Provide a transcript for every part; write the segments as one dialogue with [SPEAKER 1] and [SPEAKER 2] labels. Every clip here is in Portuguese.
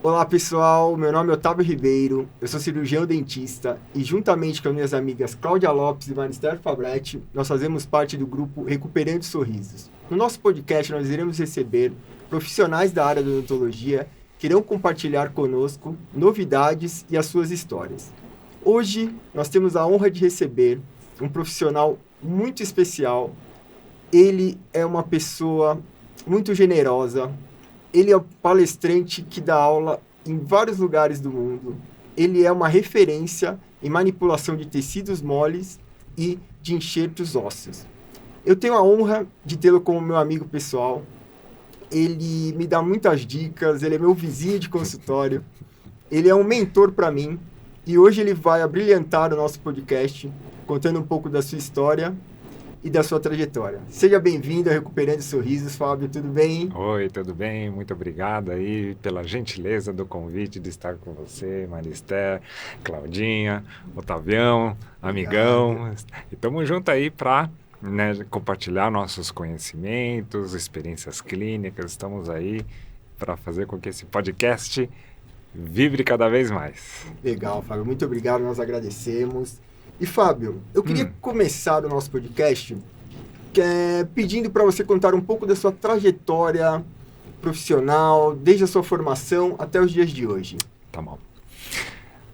[SPEAKER 1] Olá pessoal, meu nome é Otávio Ribeiro, eu sou cirurgião dentista e juntamente com as minhas amigas Cláudia Lopes e Marister Fabretti, nós fazemos parte do grupo Recuperando Sorrisos. No nosso podcast nós iremos receber profissionais da área da odontologia que irão compartilhar conosco novidades e as suas histórias. Hoje nós temos a honra de receber um profissional muito especial. Ele é uma pessoa muito generosa. Ele é um palestrante que dá aula em vários lugares do mundo. Ele é uma referência em manipulação de tecidos moles e de enxertos ósseos. Eu tenho a honra de tê-lo como meu amigo pessoal. Ele me dá muitas dicas, ele é meu vizinho de consultório. Ele é um mentor para mim. E hoje ele vai abrilhantar o nosso podcast, contando um pouco da sua história e da sua trajetória. Seja bem-vindo a Recuperando Sorrisos, Fábio, tudo bem?
[SPEAKER 2] Oi, tudo bem? Muito obrigado aí pela gentileza do convite de estar com você, Marister, Claudinha, Otavião, amigão. E estamos juntos aí para compartilhar nossos conhecimentos, experiências clínicas. Estamos aí para fazer com que esse podcast vibre cada vez mais.
[SPEAKER 1] Legal, Fábio. Muito obrigado, nós agradecemos. E, Fábio, eu queria começar o nosso podcast pedindo para você contar um pouco da sua trajetória profissional, desde a sua formação até os dias de hoje.
[SPEAKER 2] Tá bom.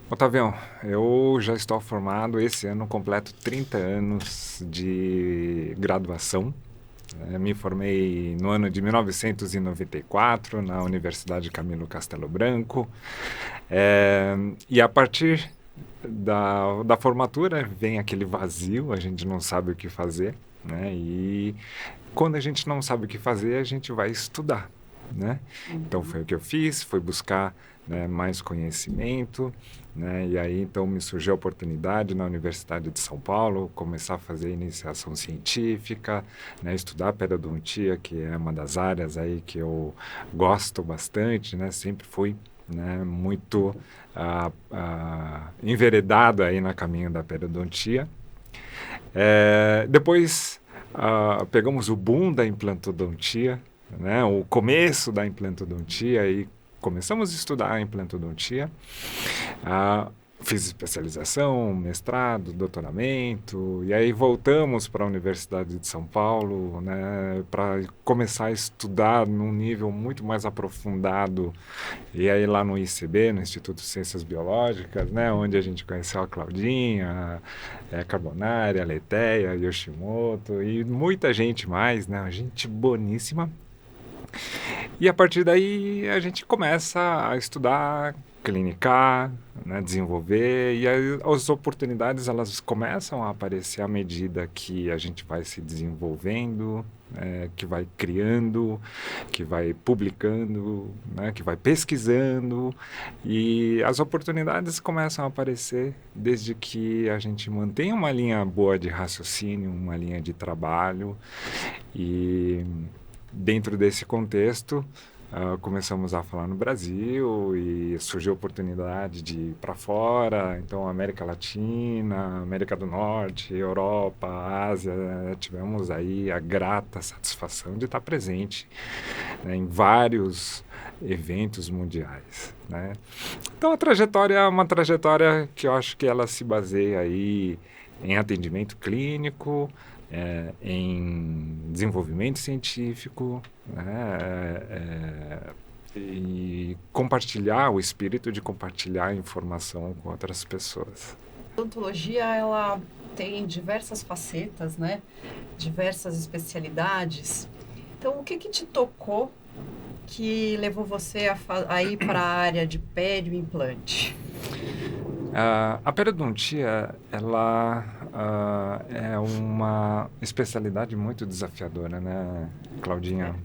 [SPEAKER 2] Otavião, eu já estou formado, esse ano completo 30 anos de graduação. Me formei no ano de 1994 na Universidade Camilo Castelo Branco. E a partir da formatura vem aquele vazio, a gente não sabe o que fazer, né? E quando a gente não sabe o que fazer, a gente vai estudar, né? Então foi o que eu fiz, foi buscar, né, mais conhecimento, né? E aí então me surgiu a oportunidade na Universidade de São Paulo começar a fazer iniciação científica, né? Estudar periodontia, que é uma das áreas aí que eu gosto bastante, né? Sempre fui, né, muito enveredado aí no caminho da periodontia. Depois pegamos o boom da implantodontia, né, o começo da implantodontia, e começamos a estudar a implantodontia. Fiz especialização, mestrado, doutoramento, e aí voltamos para a Universidade de São Paulo, né, para começar a estudar num nível muito mais aprofundado, e aí lá no ICB, no Instituto de Ciências Biológicas, né, onde a gente conheceu a Claudinha, a Carbonari, a Leteia, Yoshimoto, e muita gente mais, né, gente boníssima. E a partir daí a gente começa a estudar, clinicar, né, desenvolver, e aí as oportunidades elas começam a aparecer à medida que a gente vai se desenvolvendo, que vai criando, que vai publicando, né, que vai pesquisando, e as oportunidades começam a aparecer desde que a gente mantém uma linha boa de raciocínio, uma linha de trabalho. E dentro desse contexto, começamos a falar no Brasil e surgiu a oportunidade de ir para fora, então América Latina, América do Norte, Europa, Ásia, tivemos aí a grata satisfação de estar presente, né, em vários eventos mundiais, né? Então a trajetória é uma trajetória que eu acho que ela se baseia aí em atendimento clínico, em desenvolvimento científico, né, e compartilhar, o espírito de compartilhar informação com outras pessoas.
[SPEAKER 3] A odontologia, ela tem diversas facetas, né? Diversas especialidades. Então, o que te tocou que levou você a ir para a área de pério e implante?
[SPEAKER 2] A periodontia, ela é uma especialidade muito desafiadora, né, Claudinha?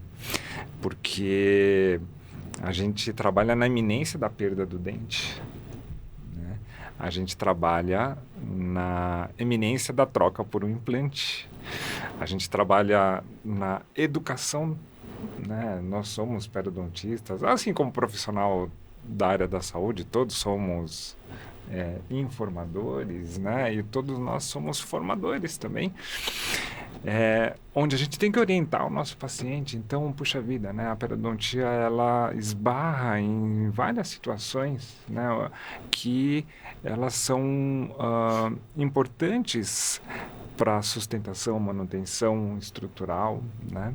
[SPEAKER 2] Porque a gente trabalha na iminência da perda do dente, né? A gente trabalha na iminência da troca por um implante. A gente trabalha na educação, né? Nós somos periodontistas, assim como profissional da área da saúde, todos somos informadores, né? E todos nós somos formadores também. onde a gente tem que orientar o nosso paciente. Então, puxa vida, né? A periodontia, ela esbarra em várias situações, né? Que elas são importantes para a sustentação, manutenção estrutural, né?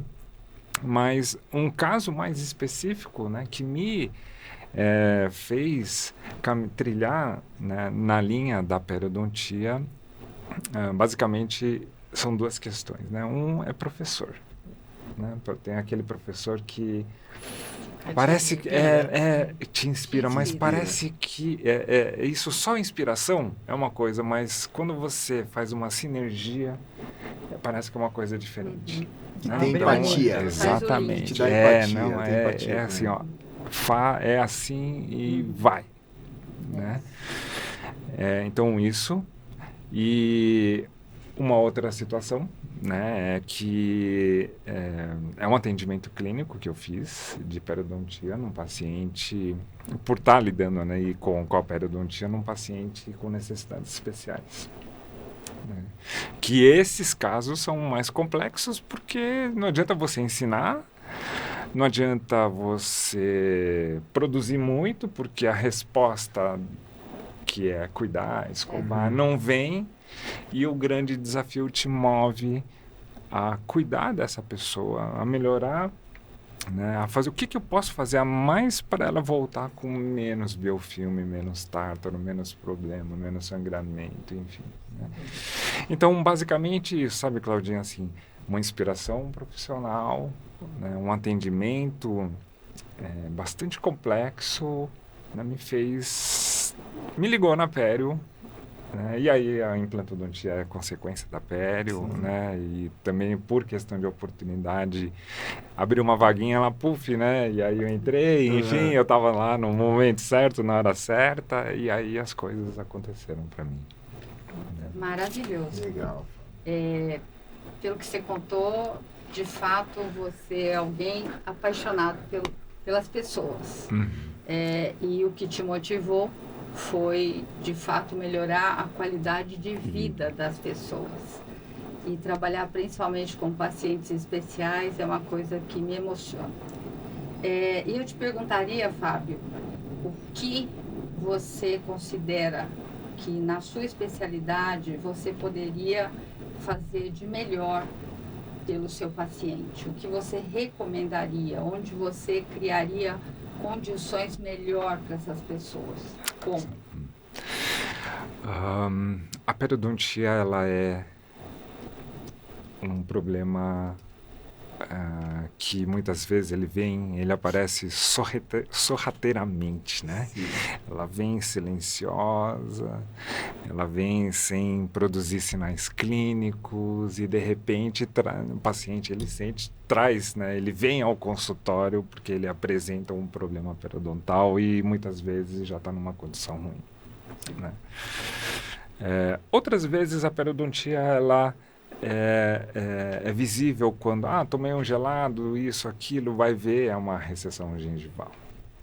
[SPEAKER 2] Mas um caso mais específico, né, que me fez trilhar, né, na linha da periodontia, basicamente são duas questões, né? Um é professor, né? Tem aquele professor que parece que te inspira, mas parece que isso só inspiração é uma coisa, mas quando você faz uma sinergia, parece que é uma coisa diferente. Né?
[SPEAKER 1] Tem
[SPEAKER 2] Então,
[SPEAKER 1] empatia.
[SPEAKER 2] Exatamente.
[SPEAKER 1] Te dá empatia,
[SPEAKER 2] Não,
[SPEAKER 1] tem empatia,
[SPEAKER 2] assim, ó, é assim e vai. Né? Então, isso. E uma outra situação, né, é que é um atendimento clínico que eu fiz de periodontia num paciente, por estar lidando, né, com a periodontia num paciente com necessidades especiais. Né? Que esses casos são mais complexos porque não adianta você ensinar, não adianta você produzir muito, porque a resposta, que é cuidar, escovar, não vem, e o grande desafio te move a cuidar dessa pessoa, a melhorar, né, a fazer o que eu posso fazer a mais para ela voltar com menos biofilme, menos tártaro, menos problema, menos sangramento, enfim. Né? Então, basicamente isso, sabe, Claudinha, assim, uma inspiração profissional, né, um atendimento bastante complexo, né, me ligou na pério, né, e aí a implantodontia é consequência da pério, né, e também por questão de oportunidade, abriu uma vaguinha lá, puf, né, e aí eu entrei, enfim, eu estava lá no momento certo, na hora certa, e aí as coisas aconteceram para mim. Né?
[SPEAKER 4] Maravilhoso.
[SPEAKER 1] Legal.
[SPEAKER 4] Pelo que você contou, de fato, você é alguém apaixonado pelas pessoas. E o que te motivou foi, de fato, melhorar a qualidade de vida das pessoas. E trabalhar principalmente com pacientes especiais é uma coisa que me emociona. E eu te perguntaria, Fábio, o que você considera que na sua especialidade você poderia fazer de melhor pelo seu paciente? O que você recomendaria? Onde você criaria condições melhor para essas pessoas? Como?
[SPEAKER 2] A periodontia, ela é um problema que muitas vezes ele aparece sorrateiramente, né?
[SPEAKER 1] Sim.
[SPEAKER 2] Ela vem silenciosa, ela vem sem produzir sinais clínicos e de repente o paciente traz, né? Ele vem ao consultório porque ele apresenta um problema periodontal e muitas vezes já está numa condição ruim, né? Outras vezes a periodontia, ela é visível quando, tomei um gelado, isso, aquilo, vai ver, é uma recessão gengival.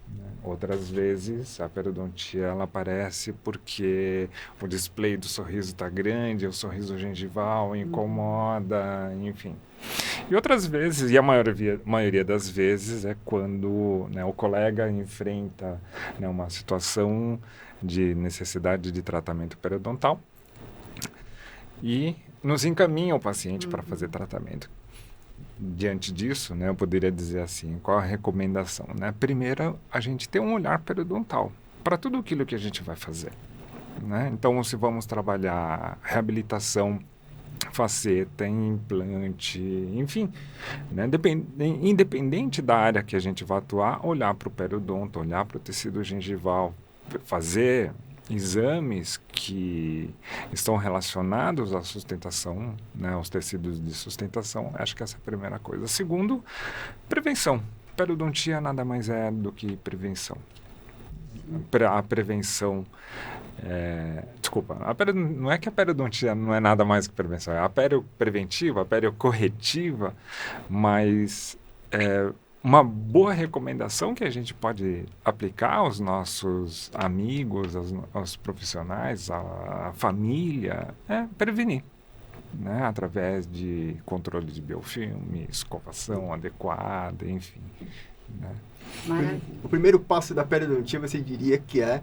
[SPEAKER 2] Né? Outras vezes, a periodontia, ela aparece porque o display do sorriso está grande, o sorriso gengival incomoda, enfim. E outras vezes, e a maioria das vezes, é quando, né, o colega enfrenta, né, uma situação de necessidade de tratamento periodontal e nos encaminha o paciente para fazer tratamento. Diante disso, né, eu poderia dizer assim, qual a recomendação? Né? Primeiro, a gente ter um olhar periodontal para tudo aquilo que a gente vai fazer. Né? Então, se vamos trabalhar reabilitação, faceta, implante, enfim, né? Independente da área que a gente vai atuar, olhar para o periodonto, olhar para o tecido gengival, fazer exames que estão relacionados à sustentação, né, aos tecidos de sustentação, acho que essa é a primeira coisa. Segundo, prevenção. Periodontia nada mais é do que prevenção. A prevenção... não é que a periodontia não é nada mais que prevenção, é a periopreventiva, a periocorretiva, mas uma boa recomendação que a gente pode aplicar aos nossos amigos, aos profissionais, à família, é prevenir. né? Através de controle de biofilme, escovação adequada, enfim. Né?
[SPEAKER 4] Maravilha.
[SPEAKER 1] O primeiro passo da periodontia, você diria que é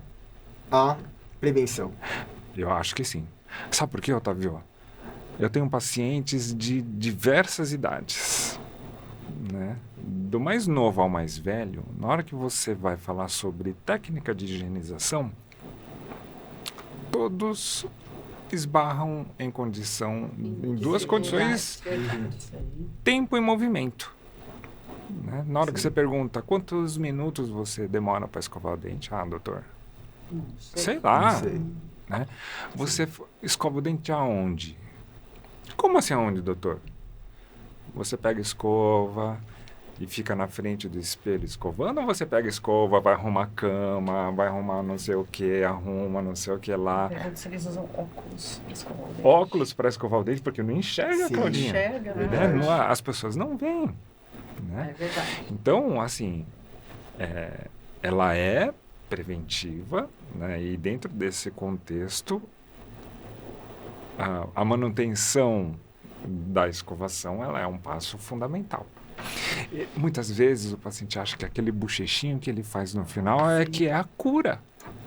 [SPEAKER 1] a prevenção.
[SPEAKER 2] Eu acho que sim. Sabe por quê, Otávio? Eu tenho pacientes de diversas idades, né? Do mais novo ao mais velho, na hora que você vai falar sobre técnica de higienização, todos esbarram em duas condições, tempo e movimento. Né? Na hora que você pergunta quantos minutos você demora para escovar o dente, doutor, sei lá.
[SPEAKER 1] Não sei.
[SPEAKER 2] Né? Você escova o dente aonde? Como assim aonde, doutor? Você pega a escova e fica na frente do espelho escovando, ou você pega a escova, vai arrumar a cama, vai arrumar não sei o que, arruma não sei o que lá.
[SPEAKER 3] Pergunto se eles usam óculos para escovar o dente.
[SPEAKER 2] Óculos para escovar o dente, porque não enxerga,
[SPEAKER 1] Sim,
[SPEAKER 2] Claudinha.
[SPEAKER 3] Enxerga, né?
[SPEAKER 2] Né? As pessoas não veem. Né?
[SPEAKER 4] É verdade.
[SPEAKER 2] Então, assim, ela é preventiva, né? E dentro desse contexto, a manutenção da escovação, ela é um passo fundamental. E, muitas vezes o paciente acha que aquele bochechinho que ele faz no final que é a cura,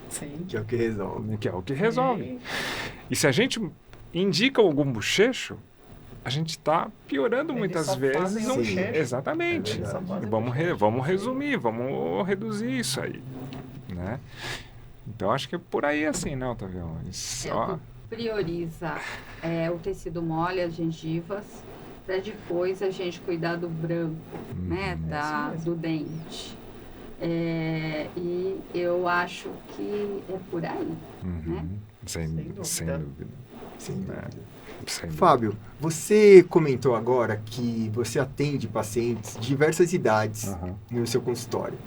[SPEAKER 3] Sim.
[SPEAKER 1] Que é o que resolve.
[SPEAKER 2] que é o que resolve. E se a gente indica algum bochecho, a gente está piorando
[SPEAKER 3] Eles
[SPEAKER 2] muitas
[SPEAKER 3] só fazem
[SPEAKER 2] vezes.
[SPEAKER 1] o bochecho.
[SPEAKER 2] Exatamente.
[SPEAKER 1] É verdade.
[SPEAKER 3] Só fazem
[SPEAKER 2] Vamos resumir, vamos reduzir isso aí, né? Então, acho que é por aí assim, né, Otávio?
[SPEAKER 4] Prioriza o tecido mole, as gengivas, para depois a gente cuidar do branco, né, do dente. E eu acho que é por aí, né?
[SPEAKER 2] Sem dúvida.
[SPEAKER 1] Sem dúvida.
[SPEAKER 2] Sem dúvida.
[SPEAKER 1] Fábio, você comentou agora que você atende pacientes de diversas idades no seu consultório.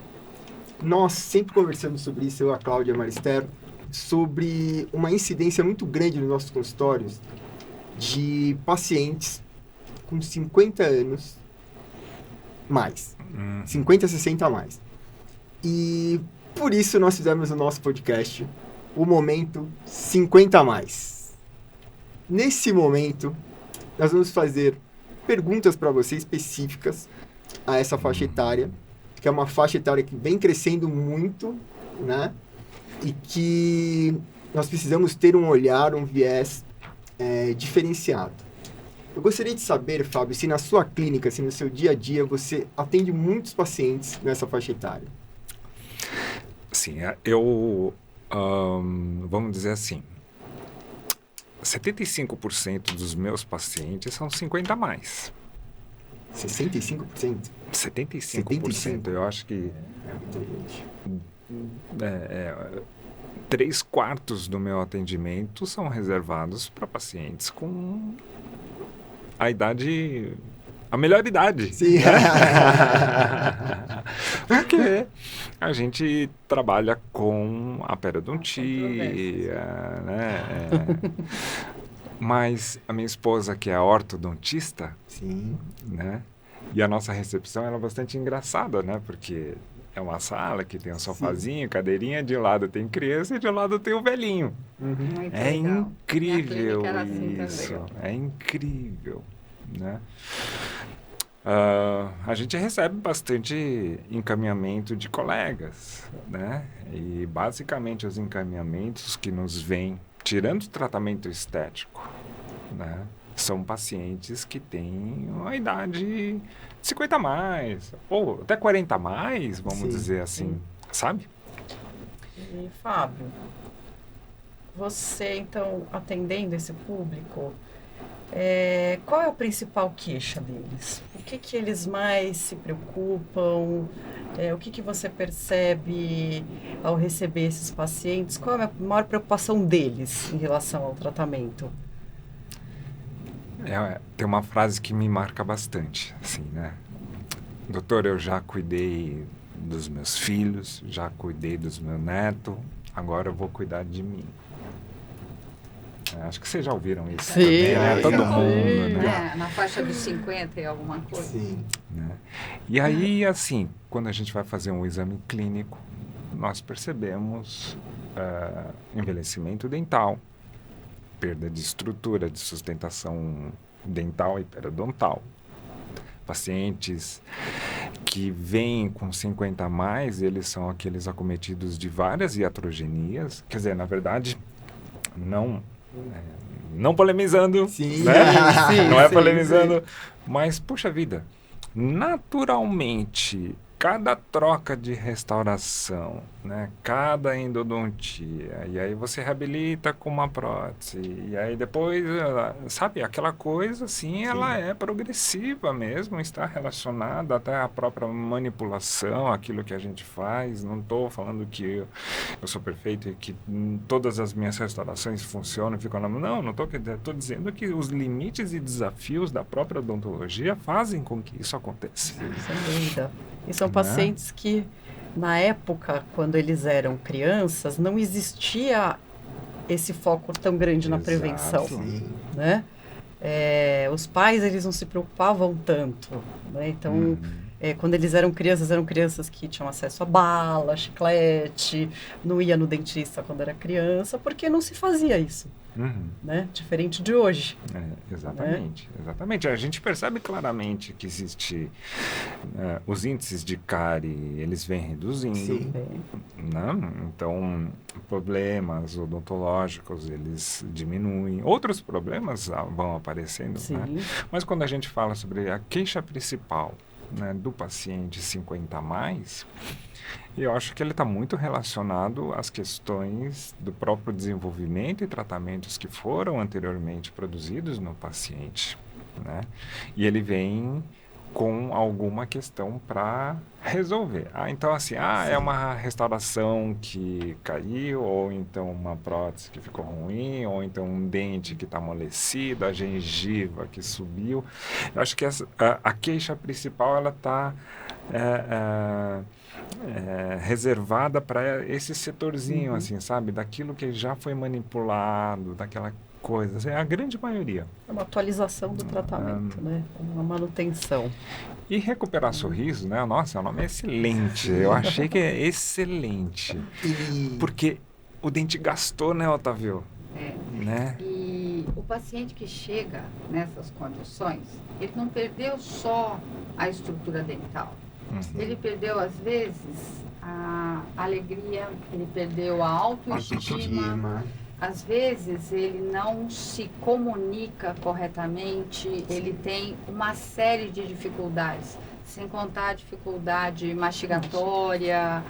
[SPEAKER 1] Nós sempre conversamos sobre isso, eu, a Cláudia e a Marister, sobre uma incidência muito grande nos nossos consultórios de pacientes com 50 anos mais, 50, 60 a mais. E por isso nós fizemos o nosso podcast, o Momento 50 a mais. Nesse momento, nós vamos fazer perguntas para você específicas a essa faixa etária, que é uma faixa etária que vem crescendo muito, né? E que nós precisamos ter um olhar, um viés diferenciado. Eu gostaria de saber, Fábio, se na sua clínica, se no seu dia a dia, você atende muitos pacientes nessa faixa etária.
[SPEAKER 2] Sim, vamos dizer assim, 75% dos meus pacientes são 50 a mais.
[SPEAKER 1] 65%?
[SPEAKER 2] 75%, eu acho que...
[SPEAKER 1] É muita gente.
[SPEAKER 2] 3/4 do meu atendimento são reservados para pacientes com a melhor idade.
[SPEAKER 1] Sim.
[SPEAKER 2] Porque a gente trabalha com a periodontia, né? Mas a minha esposa, que é ortodontista,
[SPEAKER 1] Sim.
[SPEAKER 2] né? E a nossa recepção ela é bastante engraçada, né? Porque é uma sala que tem um sofazinho, cadeirinha, de um lado tem criança e de um lado tem o velhinho.
[SPEAKER 4] Muito
[SPEAKER 2] É
[SPEAKER 4] legal.
[SPEAKER 2] incrível
[SPEAKER 4] Minha clínica era assim
[SPEAKER 2] isso.
[SPEAKER 4] também.
[SPEAKER 2] É incrível, né? A gente recebe bastante encaminhamento de colegas, né? E basicamente os encaminhamentos que nos vêm, tirando o tratamento estético, né? São pacientes que têm uma idade 50 a mais, ou até 40 a mais, vamos dizer assim, sabe?
[SPEAKER 3] E, Fábio, você, então, atendendo esse público, qual é a principal queixa deles? O que eles mais se preocupam? O que você percebe ao receber esses pacientes? Qual é a maior preocupação deles em relação ao tratamento?
[SPEAKER 2] Tem uma frase que me marca bastante, assim, né? Doutor, eu já cuidei dos meus filhos, já cuidei dos meus netos, agora eu vou cuidar de mim. Acho que vocês já ouviram isso também, né? Todo mundo, né?
[SPEAKER 4] Na faixa dos 50 e alguma coisa.
[SPEAKER 1] Sim.
[SPEAKER 2] Né? E aí, assim, quando a gente vai fazer um exame clínico, nós percebemos envelhecimento dental, perda de estrutura, de sustentação dental e periodontal. Pacientes que vêm com 50 a mais, eles são aqueles acometidos de várias iatrogenias, quer dizer, na verdade, não polemizando,
[SPEAKER 1] Sim,
[SPEAKER 2] né?
[SPEAKER 1] sim,
[SPEAKER 2] Não é
[SPEAKER 1] sim,
[SPEAKER 2] polemizando, mas, puxa vida, naturalmente, cada troca de restauração, né? Cada endodontia, e aí você reabilita com uma prótese, e aí depois, sabe, aquela coisa assim, ela é progressiva mesmo, está relacionada até à própria manipulação, aquilo que a gente faz. Não estou falando que eu sou perfeito e que todas as minhas restaurações funcionam e ficam na... Não estou dizendo que os limites e desafios da própria odontologia fazem com que isso aconteça.
[SPEAKER 3] Sem dúvida. E são pacientes que, na época, quando eles eram crianças, não existia esse foco tão grande na prevenção, né? Os pais, eles não se preocupavam tanto, né? Então, quando eles eram crianças que tinham acesso a bala, chiclete, não ia no dentista quando era criança, porque não se fazia isso. Né? Diferente de hoje.
[SPEAKER 2] Exatamente, né? Exatamente. A gente percebe claramente que existe os índices de cárie, eles vêm reduzindo, né? Então problemas odontológicos eles diminuem, outros problemas vão aparecendo, né? Mas quando a gente fala sobre a queixa principal, né, do paciente 50 a mais, eu acho que ele está muito relacionado às questões do próprio desenvolvimento e tratamentos que foram anteriormente produzidos no paciente, né? E ele vem com alguma questão para resolver. Então assim, é uma restauração que caiu, ou então uma prótese que ficou ruim, ou então um dente que está amolecido, a gengiva que subiu. Eu acho que a queixa principal, ela está reservada para esse setorzinho, assim, sabe? Daquilo que já foi manipulado, daquela coisa. É a grande maioria.
[SPEAKER 3] É uma atualização do tratamento, né? Uma manutenção.
[SPEAKER 2] E recuperar sorriso, né? Nossa, o nome é excelente. Eu achei que é excelente. Porque o dente gastou, né, Otávio? Né?
[SPEAKER 4] E o paciente que chega nessas condições, ele não perdeu só a estrutura dental. Ele perdeu, às vezes, a alegria, ele perdeu a autoestima. Às vezes, ele não se comunica corretamente, ele tem uma série de dificuldades, sem contar a dificuldade mastigatória,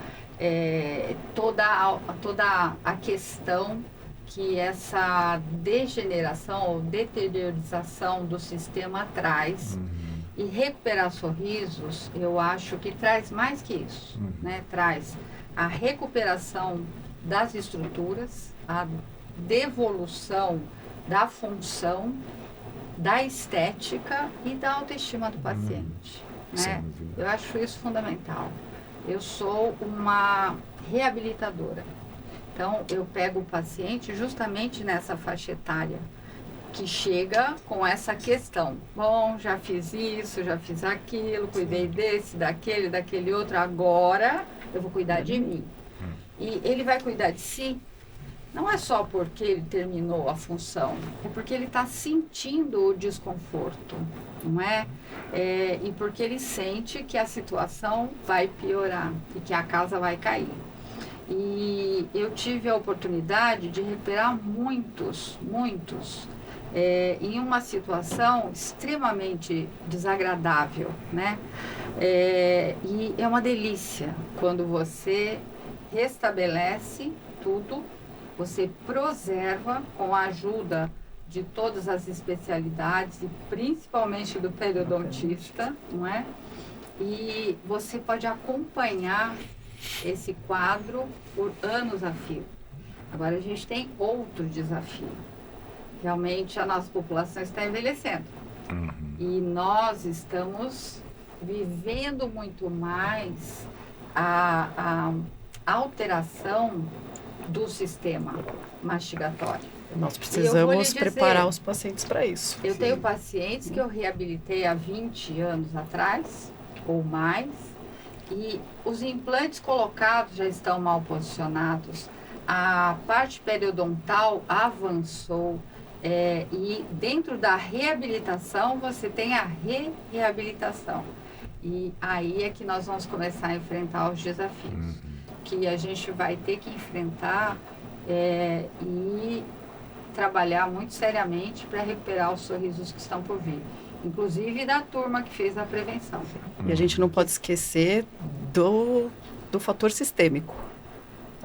[SPEAKER 4] toda a questão que essa degeneração ou deteriorização do sistema traz. E recuperar sorrisos, eu acho que traz mais que isso, né? Traz a recuperação das estruturas, a devolução da função, da estética e da autoestima do paciente, né? Eu acho isso fundamental. Eu sou uma reabilitadora, então eu pego o paciente justamente nessa faixa etária, que chega com essa questão. Bom, já fiz isso, já fiz aquilo, cuidei desse, daquele outro, agora eu vou cuidar de mim. E ele vai cuidar de si, não é só porque ele terminou a função, é porque ele está sentindo o desconforto, não é? E porque ele sente que a situação vai piorar e que a casa vai cair. E eu tive a oportunidade de recuperar muitos, em uma situação extremamente desagradável, né? E é uma delícia quando você restabelece tudo, você preserva com a ajuda de todas as especialidades e principalmente do periodontista, não é? E você pode acompanhar esse quadro por anos a fio. Agora a gente tem outro desafio. Realmente a nossa população está envelhecendo. E nós estamos vivendo muito mais a alteração do sistema mastigatório.
[SPEAKER 3] Nós precisamos preparar os pacientes para isso.
[SPEAKER 4] Eu tenho pacientes que eu reabilitei há 20 anos atrás, ou mais, e os implantes colocados já estão mal posicionados, a parte periodontal avançou, E dentro da reabilitação, você tem a reabilitação. E aí é que nós vamos começar a enfrentar os desafios. Que a gente vai ter que enfrentar e trabalhar muito seriamente para recuperar os sorrisos que estão por vir. Inclusive da turma que fez a prevenção.
[SPEAKER 3] E a gente não pode esquecer do fator sistêmico.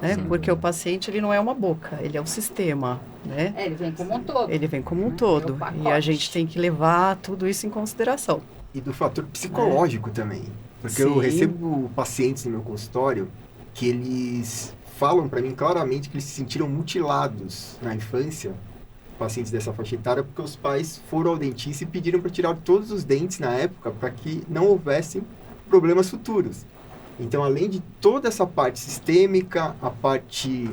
[SPEAKER 3] Né? Porque o paciente ele não é uma boca, ele é um sistema. Né?
[SPEAKER 4] Ele vem como um todo.
[SPEAKER 3] Ele vem como um todo. E a gente tem que levar tudo isso em consideração.
[SPEAKER 1] E do fator psicológico também. Porque
[SPEAKER 3] Sim.
[SPEAKER 1] eu recebo pacientes no meu consultório que eles falam para mim claramente que eles se sentiram mutilados na infância, pacientes dessa faixa etária, porque os pais foram ao dentista e pediram para tirar todos os dentes na época para que não houvessem problemas futuros. Então, além de toda essa parte sistêmica, a parte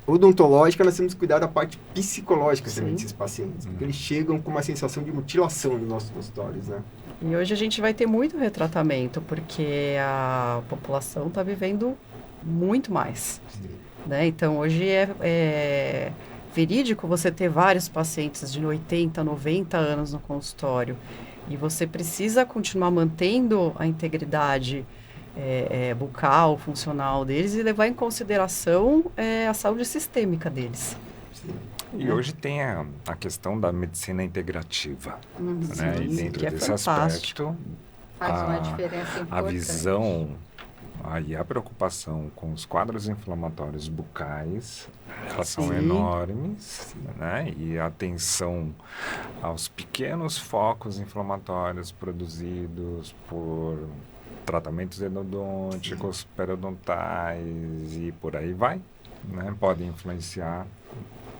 [SPEAKER 1] odontológica, nós temos que cuidar da parte psicológica também desses pacientes, porque eles chegam com uma sensação de mutilação nos nossos consultórios, né?
[SPEAKER 3] E hoje a gente vai ter muito retratamento, porque a população está vivendo muito mais. Né? Então, hoje é verídico você ter vários pacientes de 80, 90 anos no consultório. E você precisa continuar mantendo a integridade bucal, funcional deles e levar em consideração a saúde sistêmica deles.
[SPEAKER 1] Sim.
[SPEAKER 2] E hoje tem a questão da medicina integrativa, né? E dentro desse aspecto,
[SPEAKER 4] faz uma diferença importante.
[SPEAKER 2] A visão e a preocupação com os quadros inflamatórios bucais, elas são enormes, né? E a atenção aos pequenos focos inflamatórios produzidos por tratamentos endodônticos, periodontais e por aí vai, né? Podem influenciar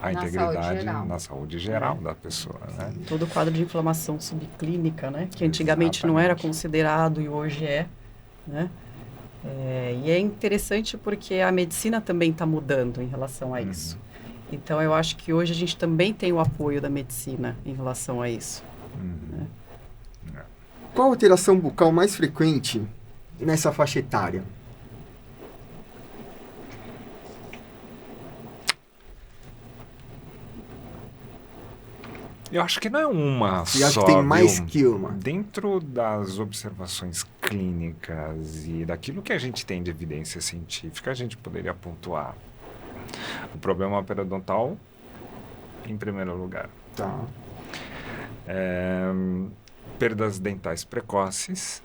[SPEAKER 2] a integridade na saúde geral da pessoa, né?
[SPEAKER 3] Todo o quadro de inflamação subclínica, né? Que antigamente não era considerado e hoje é, né? E é interessante porque a medicina também está mudando em relação a isso. Então, eu acho que hoje a gente também tem o apoio da medicina em relação a isso. Né?
[SPEAKER 1] Qual a alteração bucal mais frequente nessa faixa etária?
[SPEAKER 2] Eu acho que não é uma
[SPEAKER 1] só.
[SPEAKER 2] Eu
[SPEAKER 1] acho que tem mais que uma.
[SPEAKER 2] Dentro das observações clínicas e daquilo que a gente tem de evidência científica, a gente poderia pontuar o problema periodontal em primeiro lugar.
[SPEAKER 1] Tá.
[SPEAKER 2] Perdas dentais precoces,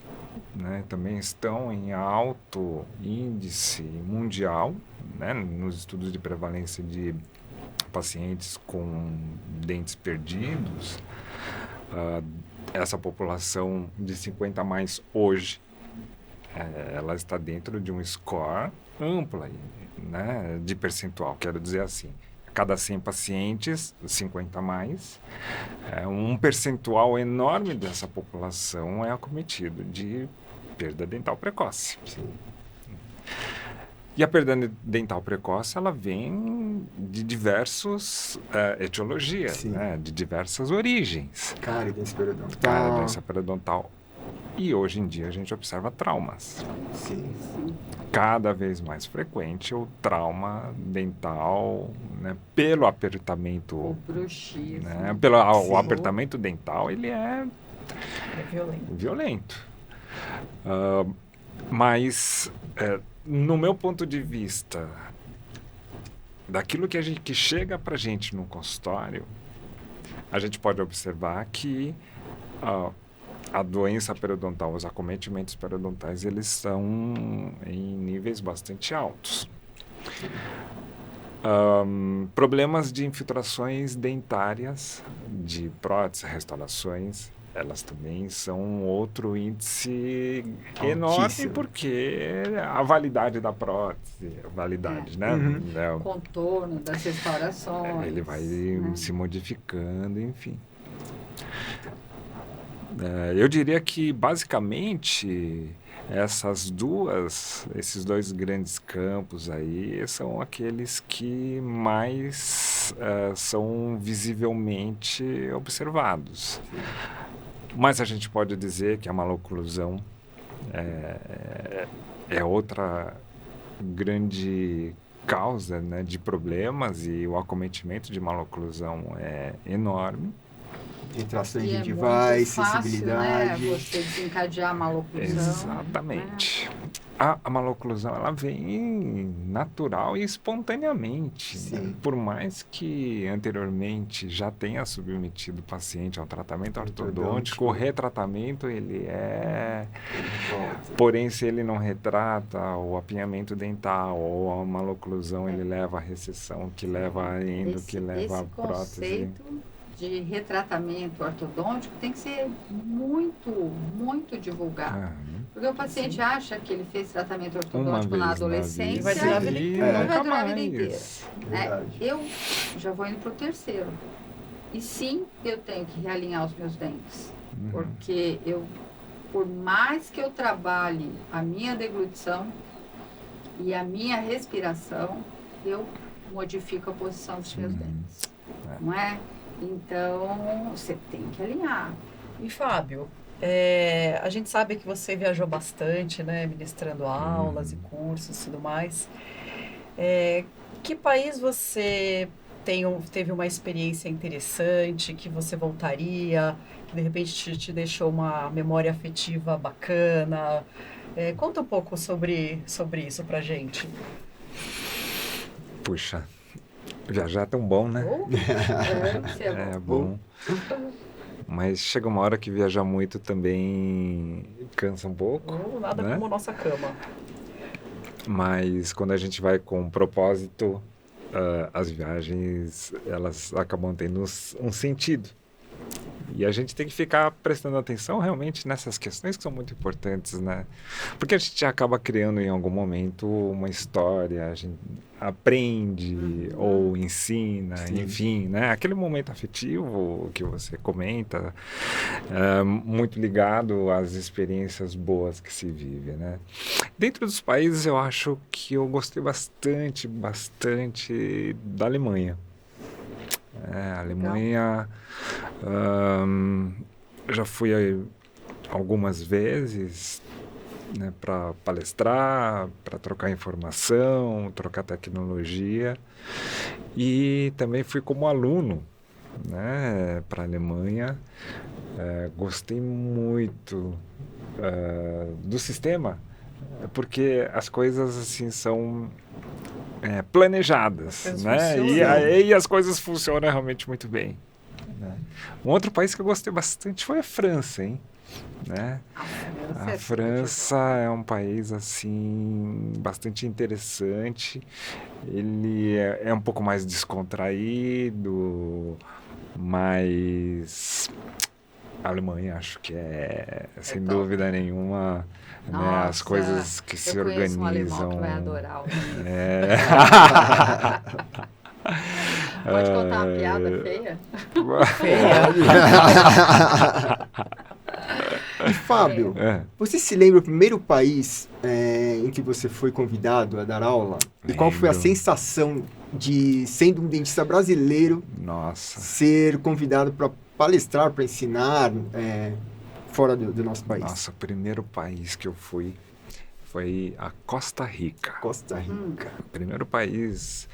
[SPEAKER 2] né, também estão em alto índice mundial, né, nos estudos de prevalência de pacientes com dentes perdidos. Essa população de 50 a mais hoje, ela está dentro de um score amplo, né, de percentual. Quero dizer assim, a cada 100 pacientes, 50 a mais, um percentual enorme dessa população é acometido de perda dental precoce.
[SPEAKER 1] Sim.
[SPEAKER 2] E a perda dental precoce, ela vem de diversas etiologias, né? De diversas origens.
[SPEAKER 1] Cárie periodontal.
[SPEAKER 2] Cárie periodontal. E hoje em dia a gente observa traumas.
[SPEAKER 1] Sim.
[SPEAKER 2] Cada vez mais frequente o trauma dental, né? Pelo apertamento.
[SPEAKER 4] O bruxismo.
[SPEAKER 2] Né? O apertamento dental, ele é violento. Mas... no meu ponto de vista, daquilo que chega para a gente no consultório, a gente pode observar que a doença periodontal, os acometimentos periodontais, eles são em níveis bastante altos. Problemas de infiltrações dentárias, de próteses, restaurações, elas também são outro índice enorme, porque a validade da prótese, né?
[SPEAKER 4] O contorno das restaurações.
[SPEAKER 2] Ele vai se modificando, enfim. Eu diria que, basicamente, esses dois grandes campos aí são aqueles que mais são visivelmente observados. Mas a gente pode dizer que a maloclusão é outra grande causa, né, de problemas e o acometimento de maloclusão é enorme.
[SPEAKER 1] Retrações
[SPEAKER 4] E
[SPEAKER 1] gengivais,
[SPEAKER 4] muito fácil,
[SPEAKER 1] sensibilidade.
[SPEAKER 4] né, você desencadear a maloclusão.
[SPEAKER 2] Exatamente. A maloclusão, ela vem natural e espontaneamente, né?
[SPEAKER 1] Sim.
[SPEAKER 2] Por mais que anteriormente já tenha submetido o paciente ao tratamento ortodôntico, o retratamento ele é... Porém, se ele não retrata o apinhamento dental ou a maloclusão, ele leva a recessão, que leva a endo, que leva a prótese.
[SPEAKER 4] Conceito de retratamento ortodôntico tem que ser muito, muito divulgado. Porque o paciente acha que ele fez tratamento ortodôntico na adolescência
[SPEAKER 3] e vai durar a vida inteira.
[SPEAKER 4] não vai durar a vida inteira. Né?
[SPEAKER 1] Verdade.
[SPEAKER 4] Eu já vou indo para o terceiro. E sim, eu tenho que realinhar os meus dentes. Porque por mais que eu trabalhe a minha deglutição e a minha respiração, eu modifico a posição dos meus dentes. Não é? Então, você tem que alinhar.
[SPEAKER 3] E Fábio, a gente sabe que você viajou bastante, né, ministrando aulas e cursos e tudo mais. Que país você teve uma experiência interessante, que você voltaria, que de repente te deixou uma memória afetiva bacana? Conta um pouco sobre isso pra gente.
[SPEAKER 2] Puxa, viajar é tão bom, né?
[SPEAKER 4] É
[SPEAKER 2] bom. Mas chega uma hora que viajar muito também cansa um pouco.
[SPEAKER 3] Nada
[SPEAKER 2] né?
[SPEAKER 3] como nossa cama.
[SPEAKER 2] Mas quando a gente vai com um propósito, as viagens elas acabam tendo um sentido. E a gente tem que ficar prestando atenção realmente nessas questões que são muito importantes, né? Porque a gente acaba criando em algum momento uma história, a gente aprende ou ensina, enfim, né? Aquele momento afetivo que você comenta, muito ligado às experiências boas que se vive, né? Dentro dos países, eu acho que eu gostei bastante da Alemanha. A Alemanha, já fui aí algumas vezes, né, para palestrar, para trocar informação, trocar tecnologia, e também fui como aluno, né, para a Alemanha. Gostei muito do sistema, porque as coisas assim são planejadas, né? E aí as coisas funcionam realmente muito bem. Né? Um outro país que eu gostei bastante foi a França, hein? Né? A França é um país assim bastante interessante. Ele é um pouco mais descontraído, mas a Alemanha acho que sem dúvida nenhuma.
[SPEAKER 4] Nossa,
[SPEAKER 2] né, as coisas que se organizam.
[SPEAKER 4] Um alemão que vai adorar. Pode contar uma piada feia?
[SPEAKER 1] E Fábio, você se lembra o primeiro país em que você foi convidado a dar aula? E qual foi a sensação de, sendo um dentista brasileiro, ser convidado para palestrar, para ensinar fora do nosso país?
[SPEAKER 2] Nossa, o primeiro país que eu fui foi a Costa Rica.
[SPEAKER 1] Costa Rica.
[SPEAKER 2] Primeiro país.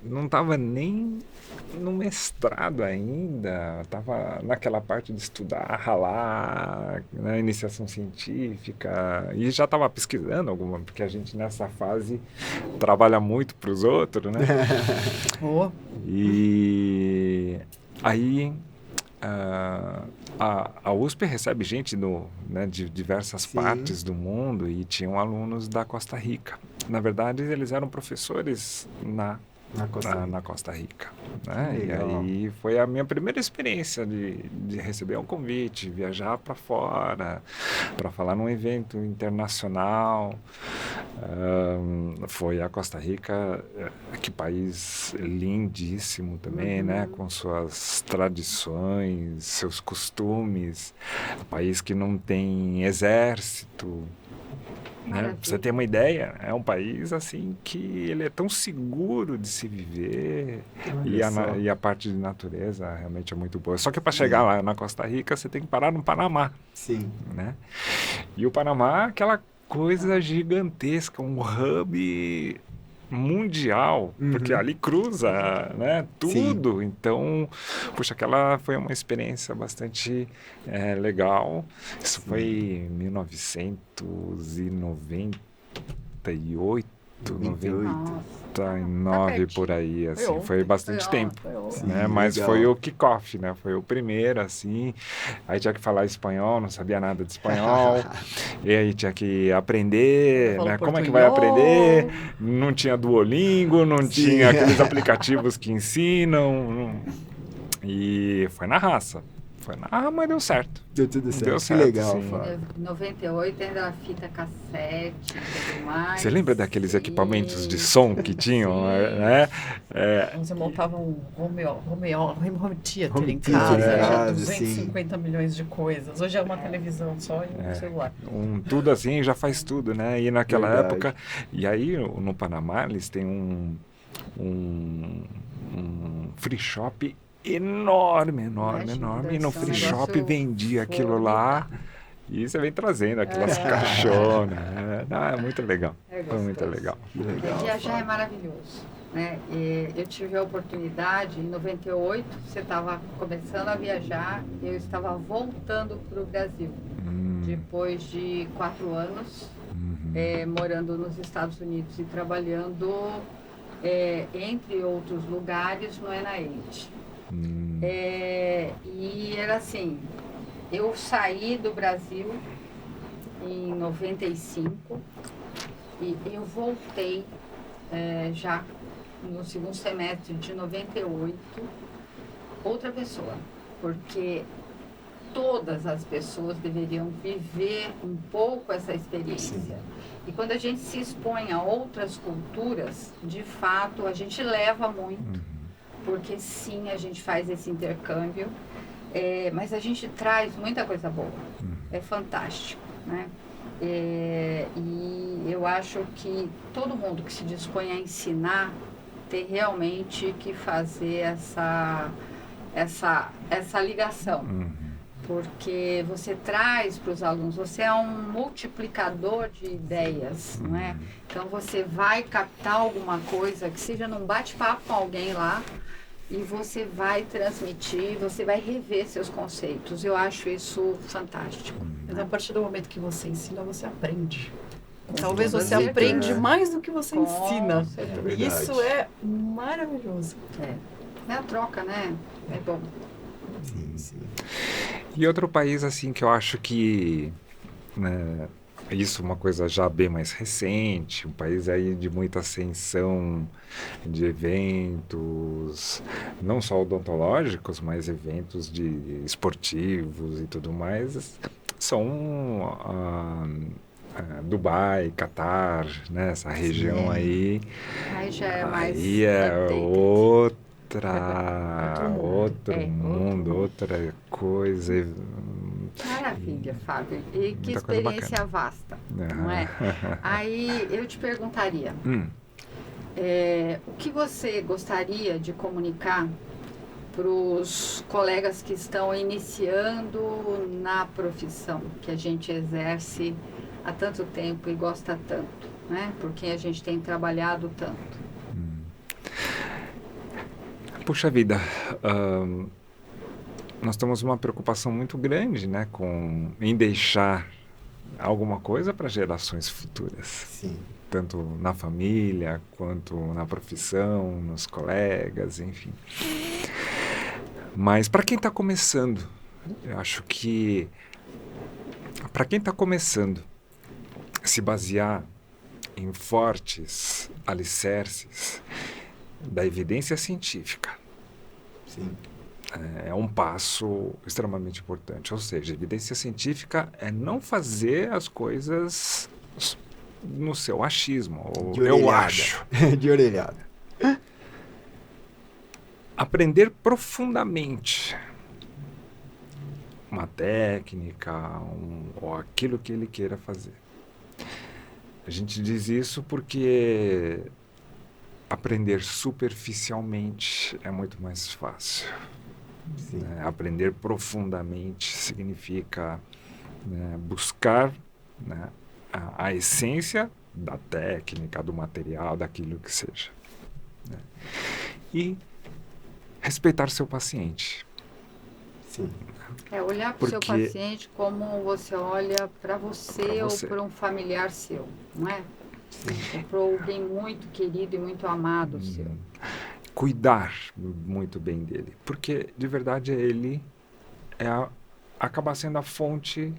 [SPEAKER 2] Não estava nem no mestrado ainda, estava naquela parte de estudar, ralar, né, iniciação científica, e já estava pesquisando alguma, porque a gente nessa fase trabalha muito para os outros, né? E aí a USP recebe gente de diversas partes do mundo, e tinham alunos da Costa Rica. Na verdade, eles eram professores na Costa Rica. Né? E aí foi a minha primeira experiência de receber um convite, viajar para fora, para falar num evento internacional. Foi a Costa Rica, que país lindíssimo também, né? Com suas tradições, seus costumes, um país que não tem exército. Né? Pra você ter uma ideia, é um país assim que ele é tão seguro de se viver, e a parte de natureza realmente é muito boa. Só que para chegar lá na Costa Rica, você tem que parar no Panamá.
[SPEAKER 1] Sim.
[SPEAKER 2] Né? E o Panamá é aquela coisa gigantesca, um hub mundial, porque ali cruza, né, tudo. Sim. Então, puxa, aquela foi uma experiência bastante legal. Isso foi em 1998, 99 por aí, assim, foi bastante tempo, né? Mas legal. Foi o kickoff, né? Foi o primeiro, assim. Aí tinha que falar espanhol, não sabia nada de espanhol. E aí tinha que aprender, né? Como é que vai aprender? Não tinha Duolingo, não tinha aqueles aplicativos que ensinam. E foi na raça. Mas deu certo.
[SPEAKER 1] Deu tudo certo.
[SPEAKER 2] Deu certo,
[SPEAKER 1] que legal,
[SPEAKER 4] Fábio. Em 98 ainda a fita cassete e tudo mais.
[SPEAKER 2] Você lembra daqueles equipamentos de som que tinham, né?
[SPEAKER 3] Você montava um home theater em casa, era 250 milhões de coisas. Hoje é uma televisão só e um celular.
[SPEAKER 2] Tudo assim já faz tudo, né? E naquela época... E aí, no Panamá, eles têm um free shop enorme. E no free shop vendia aquilo lá. E você vem trazendo aquelas caixonas. É muito legal. Foi muito legal.
[SPEAKER 4] Viajar é maravilhoso, né? Eu tive a oportunidade, em 98, você estava começando a viajar, eu estava voltando para o Brasil. Depois de 4 anos, morando nos Estados Unidos e trabalhando, entre outros lugares, no NIH. E era assim, eu saí do Brasil em 95 e eu voltei já no segundo semestre de 98 outra pessoa, porque todas as pessoas deveriam viver um pouco essa experiência. Sim. E quando a gente se expõe a outras culturas, de fato a gente leva muito. Porque sim, a gente faz esse intercâmbio, mas a gente traz muita coisa boa, é fantástico, né? E eu acho que todo mundo que se dispõe a ensinar tem realmente que fazer essa ligação, porque você traz para os alunos, você é um multiplicador de ideias, não é? Então você vai captar alguma coisa que seja num bate-papo com alguém lá, e você vai transmitir, você vai rever seus conceitos. Eu acho isso fantástico.
[SPEAKER 3] Mas a partir do momento que você ensina, você aprende. Talvez você aprende mais do que você ensina. Isso é maravilhoso.
[SPEAKER 4] É a troca, né? É bom.
[SPEAKER 1] Sim.
[SPEAKER 2] E outro país, assim, que eu acho que... né, isso é uma coisa já bem mais recente, um país aí de muita ascensão de eventos, não só odontológicos, mas eventos de esportivos e tudo mais, são Dubai, Catar, né, essa região aí.
[SPEAKER 4] Aí já é mais...
[SPEAKER 2] Aí outro mundo, outra coisa.
[SPEAKER 4] Maravilha, Fábio. E que experiência vasta, não é? Aí eu te perguntaria, o que você gostaria de comunicar para os colegas que estão iniciando na profissão que a gente exerce há tanto tempo e gosta tanto, né? Por quem a gente tem trabalhado tanto?
[SPEAKER 2] Puxa vida, nós temos uma preocupação muito grande, né, em deixar alguma coisa para gerações futuras.
[SPEAKER 1] Sim.
[SPEAKER 2] Tanto na família, quanto na profissão, nos colegas, enfim. Mas para quem está começando, eu acho que para quem está começando, se basear em fortes alicerces da evidência científica.
[SPEAKER 1] Sim.
[SPEAKER 2] É um passo extremamente importante. Ou seja, evidência científica é não fazer as coisas no seu achismo. Ou eu acho.
[SPEAKER 1] De orelhada.
[SPEAKER 2] Aprender profundamente uma técnica ou aquilo que ele queira fazer. A gente diz isso porque aprender superficialmente é muito mais fácil. Né? Aprender profundamente significa, né, buscar, né, a essência da técnica, do material, daquilo que seja. Né? E respeitar seu paciente.
[SPEAKER 1] Sim.
[SPEAKER 4] Olhar para o seu
[SPEAKER 2] Porque-
[SPEAKER 4] paciente como você olha para você ou
[SPEAKER 2] você.
[SPEAKER 4] para um familiar seu, não é? Ou para alguém muito querido e muito amado seu.
[SPEAKER 2] Cuidar muito bem dele. Porque, de verdade, ele acaba sendo a fonte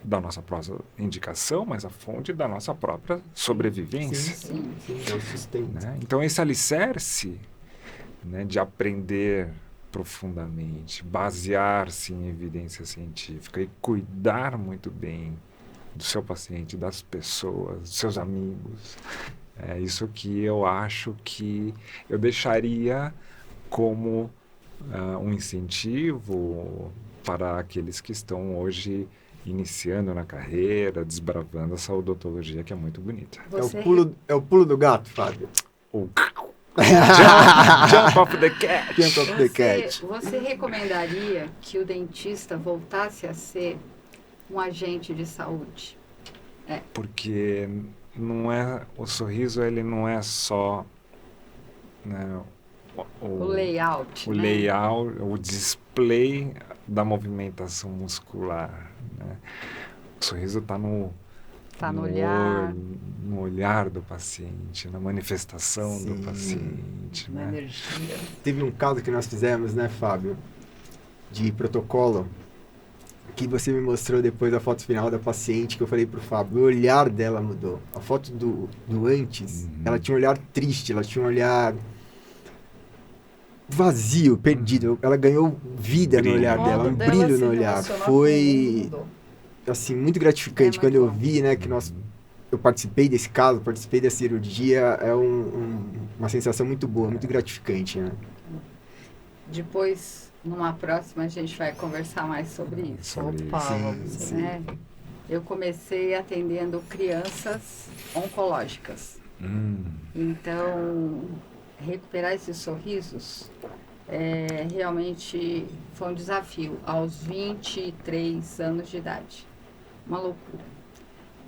[SPEAKER 2] da nossa própria indicação, mas a fonte da nossa própria sobrevivência.
[SPEAKER 1] Sim, é o sustento.
[SPEAKER 2] Né? Então, esse alicerce, né, de aprender profundamente, basear-se em evidência científica e cuidar muito bem do seu paciente, das pessoas, dos seus amigos, é isso que eu acho que eu deixaria como um incentivo para aqueles que estão hoje iniciando na carreira, desbravando essa odontologia que é muito bonita.
[SPEAKER 4] Você
[SPEAKER 1] É o pulo do gato, Fábio.
[SPEAKER 2] O jump off the cat.
[SPEAKER 1] Jump off the cat.
[SPEAKER 4] Você recomendaria que o dentista voltasse a ser um agente de saúde?
[SPEAKER 2] Porque não é o sorriso, ele não é só, né,
[SPEAKER 4] O layout,
[SPEAKER 2] o
[SPEAKER 4] né?
[SPEAKER 2] layout, o display da movimentação muscular, né? O sorriso está
[SPEAKER 4] Tá no olhar.
[SPEAKER 2] no olhar do paciente, na manifestação
[SPEAKER 1] Sim.
[SPEAKER 2] do paciente,
[SPEAKER 3] Na
[SPEAKER 2] né?
[SPEAKER 3] energia.
[SPEAKER 1] Teve um caso que nós fizemos, né, Fábio, de protocolo, que você me mostrou depois da foto final da paciente, que eu falei pro Fábio, o olhar dela mudou. A foto do antes, ela tinha um olhar triste, ela tinha um olhar vazio, perdido. Ela ganhou vida
[SPEAKER 2] Brilho.
[SPEAKER 1] no olhar
[SPEAKER 3] O
[SPEAKER 1] dela,
[SPEAKER 3] modo
[SPEAKER 1] um
[SPEAKER 3] dela
[SPEAKER 1] brilho
[SPEAKER 3] se
[SPEAKER 1] no olhar.
[SPEAKER 3] relacionar com o
[SPEAKER 1] Foi,
[SPEAKER 3] mundo mudou.
[SPEAKER 1] assim, muito gratificante
[SPEAKER 4] É
[SPEAKER 1] quando
[SPEAKER 4] muito
[SPEAKER 1] eu
[SPEAKER 4] bom.
[SPEAKER 1] vi, né, que eu participei desse caso, participei da cirurgia, é uma sensação muito boa, muito gratificante, né?
[SPEAKER 4] Depois, numa próxima, a gente vai conversar mais sobre isso.
[SPEAKER 2] Sobre
[SPEAKER 3] Opa,
[SPEAKER 2] isso.
[SPEAKER 3] vamos
[SPEAKER 1] Sim,
[SPEAKER 3] sim.
[SPEAKER 1] sim.
[SPEAKER 4] Né? Eu comecei atendendo crianças oncológicas. Então, recuperar esses sorrisos realmente foi um desafio aos 23 anos de idade. Uma loucura.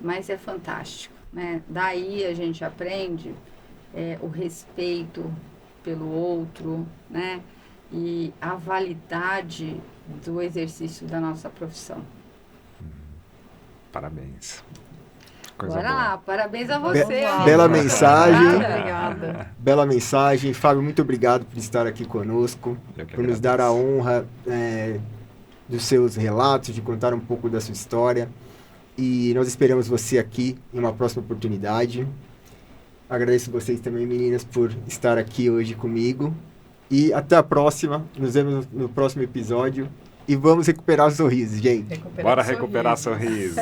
[SPEAKER 4] Mas é fantástico, né? Daí a gente aprende o respeito pelo outro, né? E a validade do exercício da nossa profissão.
[SPEAKER 2] Parabéns. Coisa
[SPEAKER 4] Bora
[SPEAKER 2] boa.
[SPEAKER 4] lá, parabéns a você. amigo.
[SPEAKER 1] Bela
[SPEAKER 3] Muito
[SPEAKER 1] mensagem.
[SPEAKER 3] Obrigada.
[SPEAKER 1] Bela mensagem. Fábio, muito obrigado por estar aqui conosco,
[SPEAKER 2] Eu que
[SPEAKER 1] por nos dar a
[SPEAKER 2] agradeço.
[SPEAKER 1] honra dos seus relatos, de contar um pouco da sua história. E nós esperamos você aqui em uma próxima oportunidade. Agradeço vocês também, meninas, por estar aqui hoje comigo. E até a próxima. Nos vemos no próximo episódio. E vamos recuperar os sorrisos, gente.
[SPEAKER 2] Bora recuperar sorriso.